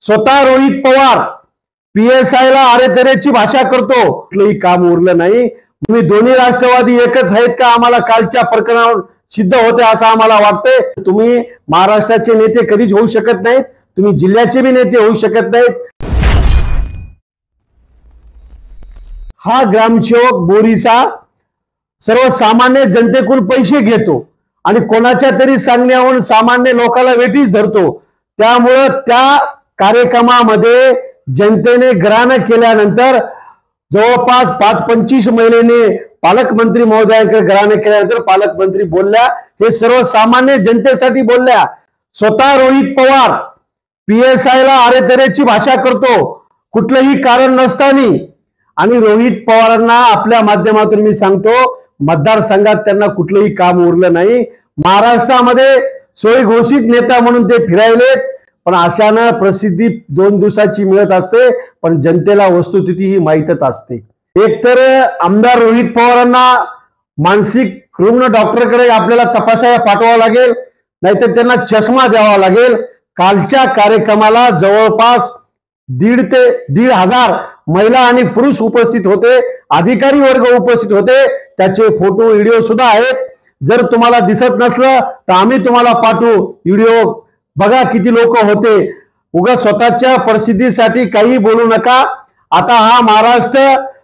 स्वतः रोहित पवार PSI ला अरेतरेची भाषा करतो, कुठलंही काम उरलं नाही। तुम्ही दोन्ही राष्ट्रवादी एकच आहेत का आम्हाला कालच्या प्रकरणावर सिद्ध होते असं आम्हाला वाटतंय। तुम्ही महाराष्ट्राचे नेते कधीच होऊ शकत नाहीत, तुम्ही जिल्ह्याचे बी नेते होऊ शकत नाहीत। हा ग्रामसेवक बोरीचा सर्वसामान्य जनतेकडून पैसे घेतो आणि कोणाच्या तरी सांगण्यावरून सामान्य लोकांना वेठीस धरतो। त्यामुळे त्या कार्यक्रमामध्ये जनतेने ग्रहण केल्यानंतर जवळपास 5-25 महिन्याने पालकमंत्री महोदयांकडे ग्रहण केल्यानंतर पालकमंत्री बोलल्या, हे सर्वसामान्य जनतेसाठी बोलल्या। स्वतः रोहित पवार PSI ला अरेतरेची भाषा करतो, कुठलंही कारण नसताना। आणि रोहित पवारांना आपल्या माध्यमातून मी सांगतो, मतदारसंघात त्यांना कुठलंही काम उरलं नाही। महाराष्ट्रामध्ये सोय घोषित नेता म्हणून ते फिरायलेत, पण अशानं प्रसिद्धी 2 दिवसाची मिळत असते, पण जनतेला वस्तुस्थिती ही माहीतच असते। एकतर आमदार रोहित पवारांना मानसिक रुग्ण डॉक्टरकडे आपल्याला तपासायला पाठवावं लागेल, नाहीतर त्यांना चष्मा द्यावा लागेल। कालच्या कार्यक्रमाला जवळपास 1,500 ते 1,500 महिला आणि पुरुष उपस्थित होते, अधिकारी वर्ग उपस्थित होते। त्याचे फोटो व्हिडिओ सुद्धा आहेत। जर तुम्हाला दिसत नसलं तर आम्ही तुम्हाला पाठवू व्हिडिओ, बघा किती लोक होते। उगा स्वतःच्या प्रसिद्धीसाठी काही बोलू नका। आता हा महाराष्ट्र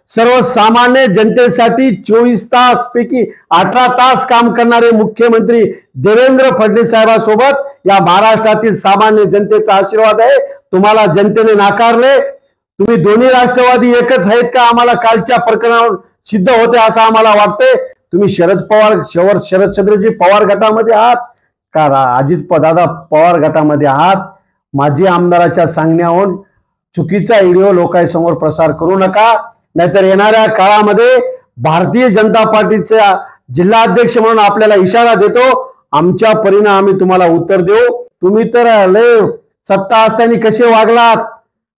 सर्वसामान्य जनतेसाठी 24 तास पैकी 18 तास काम करणारे मुख्यमंत्री देवेंद्र फडणवीस साहेबांसोबत या महाराष्ट्रातील सामान्य जनतेचा आशीर्वाद आहे। तुम्हाला जनतेने नाकारले, तुम्ही दोन्ही राष्ट्रवादी एकच आहेत का आम्हाला कालच्या प्रकरणावर सिद्ध होते असं आम्हाला वाटतंय। तुम्ही शरदचंद्रजी पवार गटामध्ये आहात का अजित दादा पवार गटामध्ये आहात? माजी आमदाराच्या सांगण्यावरून चुकीचा व्हिडिओ लोकांसमोर प्रसार करू नका, नाहीतर येणाऱ्या काळामध्ये भारतीय जनता पार्टीचा जिल्हाध्यक्ष म्हणून आपल्याला इशारा देतो, आमच्या परिणाम आम्ही तुम्हाला उत्तर देऊ। तुम्ही तर लय सत्ता असताना कसे वागलात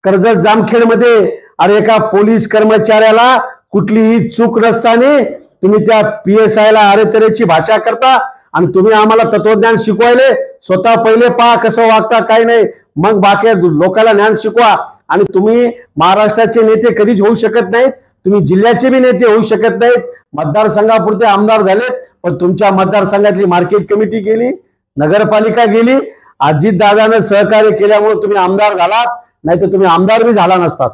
कर्जत जामखेडमध्ये, अरे एका पोलीस कर्मचाऱ्याला कुठलीही चूक नसताना तुम्ही त्या PSI ला अरेतरेची भाषा करता आणि तुम्ही आम्हाला तत्वज्ञान शिकवायले। स्वतः पहिले पहा कसं वागता, काय नाही, मग बाकी लोकांना ज्ञान शिकवा। आणि तुम्ही महाराष्ट्राचे नेते कधीच होऊ शकत नाहीत, तुम्ही जिल्ह्याचे बी नेते होऊ शकत नाहीत। मतदारसंघापुरते आमदार झालेत, पण तुमच्या मतदारसंघातली मार्केट कमिटी गेली, नगरपालिका गेली। अजित दादाने सहकार्य केल्यामुळे तुम्ही आमदार झालात, नाहीतर तुम्ही आमदार बी झाला नसतात।